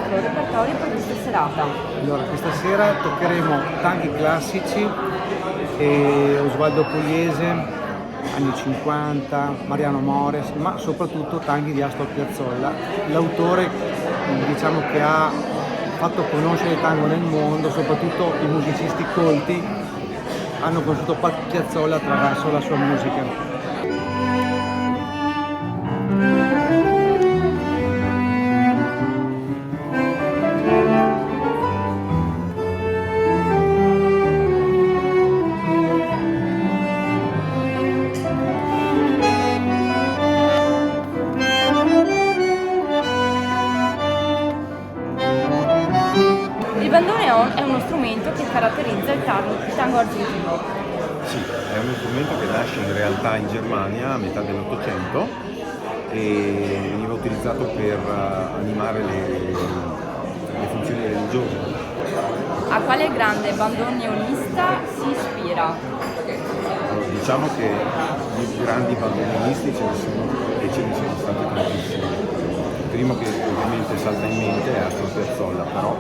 vostro repertorio per questa serata? Allora, questa sera toccheremo tanti classici, Osvaldo Pugliese, anni 50, Mariano Mores, ma soprattutto tanti di Astor Piazzolla, l'autore diciamo che ha fatto conoscere il tango nel mondo, soprattutto i musicisti colti hanno conosciuto Piazzolla attraverso la sua musica. Il bandoneon è uno strumento che caratterizza il tango argentino. Sì, è uno strumento che nasce in realtà in Germania a metà dell'Ottocento e veniva utilizzato per animare le funzioni religiose. A quale grande bandoneonista si ispira? Allora, diciamo che di grandi bandoneonisti ce ne sono stati tantissimi. Il primo che ovviamente salta in mente è Astor Piazzolla, però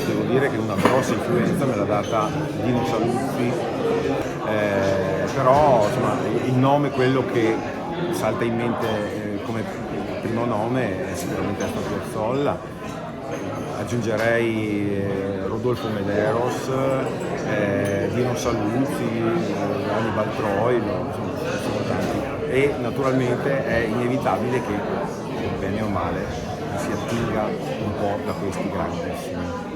devo dire che una grossa influenza me l'ha data Dino Saluzzi, però insomma, il nome, quello che salta in mente come primo nome è sicuramente Astor Piazzolla. Aggiungerei Rodolfo Mederos, Dino Saluzzi, Annibal Troilo, insomma, sono tanti. E naturalmente è inevitabile che bene o male si attinga un po' da questi grandissimi.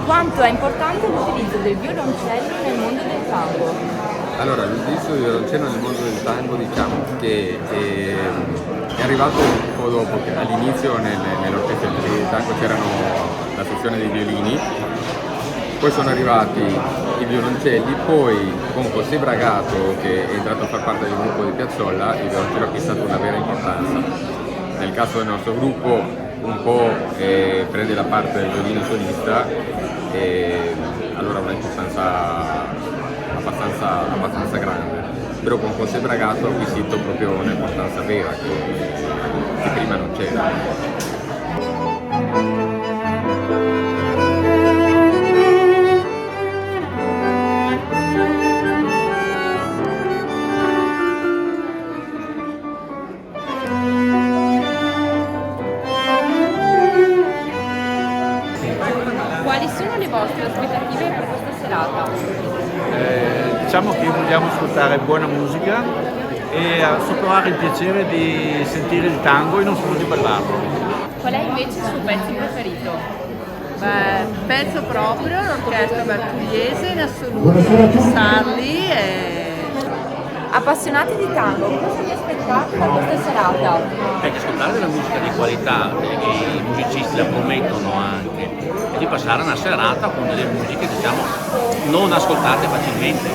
Quanto è importante l'utilizzo del violoncello nel mondo del tango? Allora, l'utilizzo del violoncello nel mondo del tango diciamo che è arrivato un po' dopo, che all'inizio nell'orchestra del tango c'erano la sezione dei violini, poi sono arrivati i violoncelli, poi con José Bragato che è entrato a far parte del gruppo di Piazzolla, il violoncello ha acquistato una vera importanza. Nel caso del nostro gruppo un po' prende la parte del violino solista e allora ha un'importanza abbastanza grande, però con José Bragato ha acquisito proprio un'importanza vera che prima non c'era. Quali sono le vostre aspettative per questa serata? Diciamo che vogliamo ascoltare buona musica e provare il piacere di sentire il tango e non solo di ballarlo. Qual è invece il suo pezzo preferito? Beh, penso proprio l'orchestra Pugliese in assoluto, Sarli e... Appassionati di tango, cosa vi aspettate da questa serata? Perché ascoltare della musica di qualità, e i musicisti la promettono anche, e di passare una serata con delle musiche diciamo non ascoltate facilmente.